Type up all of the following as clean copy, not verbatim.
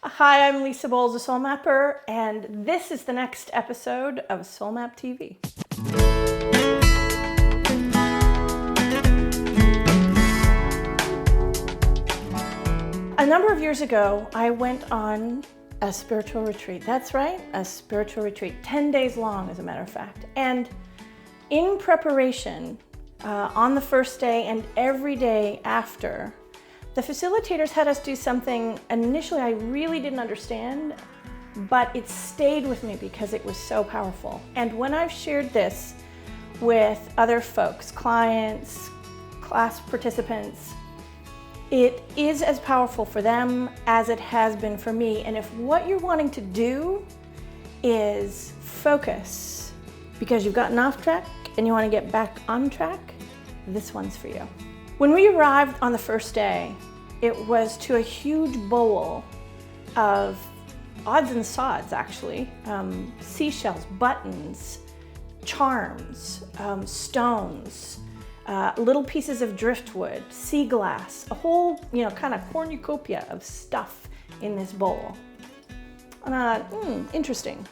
Hi, I'm Lisa Bowles, a Soul Mapper, and this is the next episode of Soul Map TV. A number of years ago, I went on a spiritual retreat. That's right, a spiritual retreat, 10 days long, as a matter of fact. And in preparation, on the first day and every day after, the facilitators had us do something initially I really didn't understand, but it stayed with me because it was so powerful. And when I've shared this with other folks, clients, class participants, it is as powerful for them as it has been for me. And if what you're wanting to do is focus because you've gotten off track and you want to get back on track, this one's for you. When we arrived on the first day, it was to a huge bowl of odds and sods, actually. Seashells, buttons, charms, stones, little pieces of driftwood, sea glass, a whole, kind of cornucopia of stuff in this bowl. And I thought, interesting.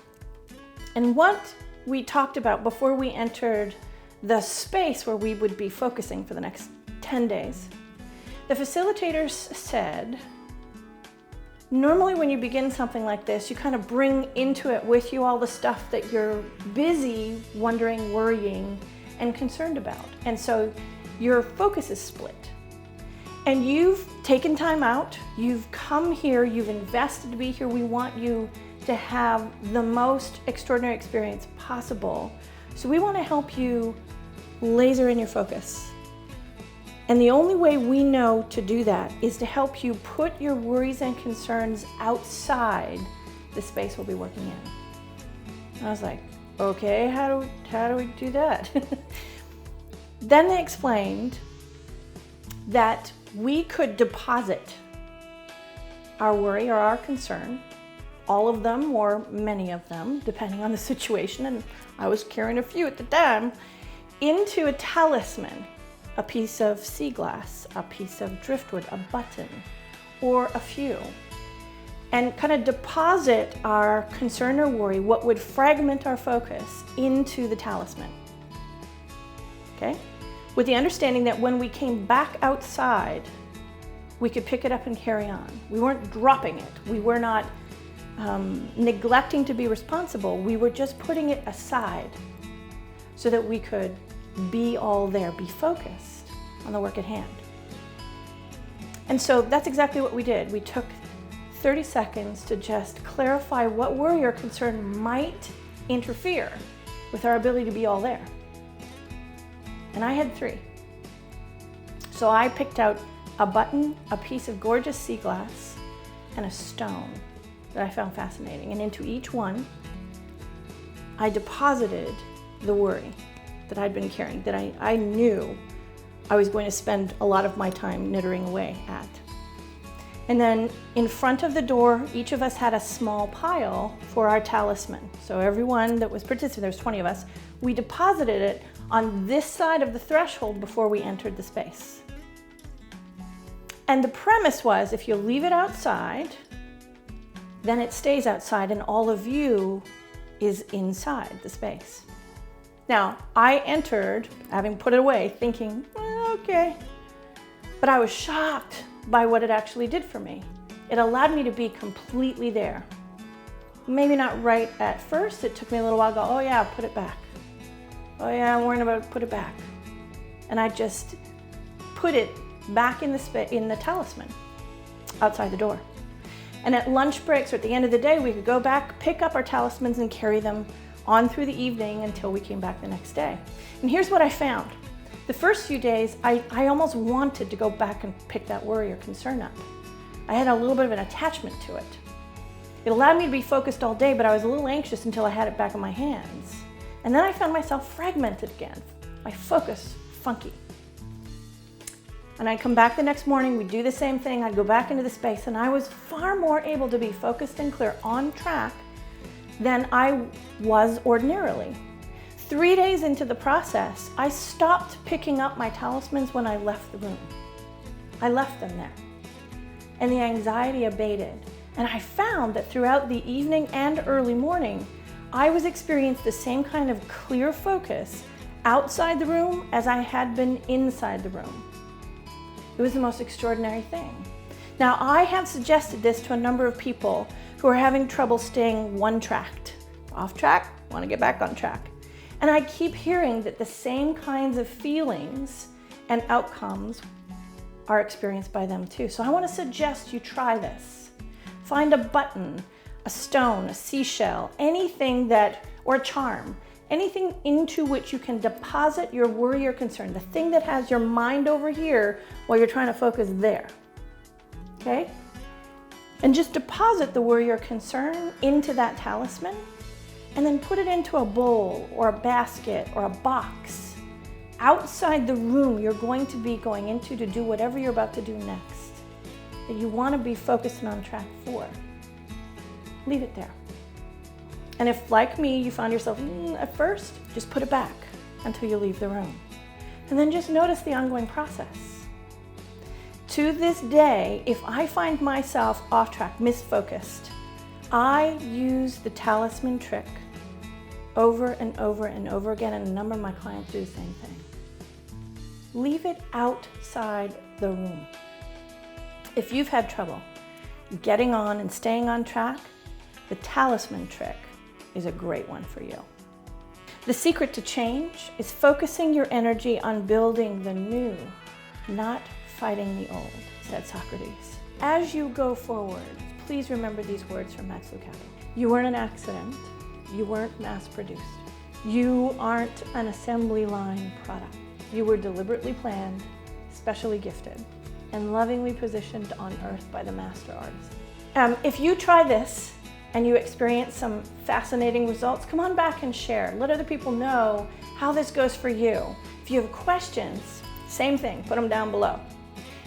And what we talked about before we entered the space where we would be focusing for the next 10 days, the facilitators said, normally when you begin something like this, you kind of bring into it with you all the stuff that you're busy wondering, worrying, and concerned about. And so your focus is split. And you've taken time out, you've come here, you've invested to be here. We want you to have the most extraordinary experience possible. So we want to help you laser in your focus. And the only way we know to do that is to help you put your worries and concerns outside the space we'll be working in. And I was like, okay, how do we do that? Then they explained that we could deposit our worry or our concern, all of them or many of them, depending on the situation, and I was carrying a few at the time, into a talisman, a piece of sea glass, a piece of driftwood, a button, or a few, and kind of deposit our concern or worry, what would fragment our focus, into the talisman. Okay? With the understanding that when we came back outside, we could pick it up and carry on. We weren't dropping it. We were not neglecting to be responsible. We were just putting it aside so that we could be all there, be focused on the work at hand. And so that's exactly what we did. We took 30 seconds to just clarify what worry or concern might interfere with our ability to be all there. And I had 3. So I picked out a button, a piece of gorgeous sea glass, and a stone that I found fascinating. And into each one, I deposited the worry that I'd been carrying, that I knew I was going to spend a lot of my time knittering away at. And then in front of the door, each of us had a small pile for our talisman. So everyone that was participating, there was 20 of us, we deposited it on this side of the threshold before we entered the space. And the premise was, if you leave it outside, then it stays outside and all of you is inside the space. Now, I entered, having put it away, thinking, okay. But I was shocked by what it actually did for me. It allowed me to be completely there. Maybe not right at first. It took me a little while to go, oh yeah, put it back. Oh yeah, I'm worrying about it, put it back. And I just put it back in the talisman outside the door. And at lunch breaks or at the end of the day, we could go back, pick up our talismans and carry them on through the evening until we came back the next day. And here's what I found. The first few days, I almost wanted to go back and pick that worry or concern up. I had a little bit of an attachment to it. It allowed me to be focused all day, but I was a little anxious until I had it back in my hands. And then I found myself fragmented again, my focus funky. And I'd come back the next morning, we'd do the same thing, I'd go back into the space, and I was far more able to be focused and clear on track than I was ordinarily. 3 days into the process, I stopped picking up my talismans when I left the room. I left them there. And the anxiety abated. And I found that throughout the evening and early morning, I was experiencing the same kind of clear focus outside the room as I had been inside the room. It was the most extraordinary thing. Now, I have suggested this to a number of people who are having trouble staying one-tracked. Off track, want to get back on track. And I keep hearing that the same kinds of feelings and outcomes are experienced by them too. So I want to suggest you try this. Find a button, a stone, a seashell, anything that, or a charm, anything into which you can deposit your worry or concern, the thing that has your mind over here while you're trying to focus there, okay? And just deposit the worry or concern into that talisman and then put it into a bowl or a basket or a box outside the room you're going to be going into to do whatever you're about to do next, that you want to be focused and on track for. Leave it there. And if, like me, you find yourself at first, just put it back until you leave the room. And then just notice the ongoing process. To this day, if I find myself off track, misfocused, I use the talisman trick over and over and over again, and a number of my clients do the same thing. Leave it outside the room. If you've had trouble getting on and staying on track, the talisman trick is a great one for you. The secret to change is focusing your energy on building the new, not fighting the old, said Socrates. As you go forward, please remember these words from Max Lucado. You weren't an accident. You weren't mass-produced. You aren't an assembly line product. You were deliberately planned, specially gifted, and lovingly positioned on earth by the master artist. If you try this and you experience some fascinating results, come on back and share. Let other people know how this goes for you. If you have questions, same thing, put them down below.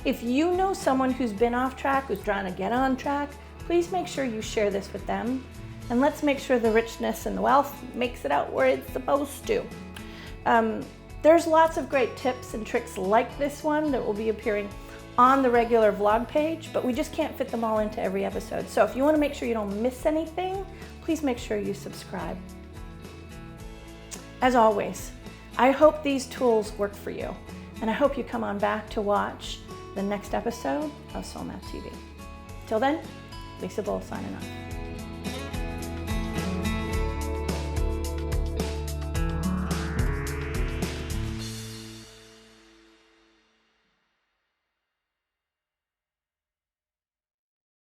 If you know someone who's been off track, who's trying to get on track, please make sure you share this with them. And let's make sure the richness and the wealth makes it out where it's supposed to. There's lots of great tips and tricks like this one that will be appearing on the regular vlog page, but we just can't fit them all into every episode. So if you want to make sure you don't miss anything, please make sure you subscribe. As always, I hope these tools work for you, and I hope you come on back to watch the next episode of Soul Math TV. Till then, Lisa Bowl signing off.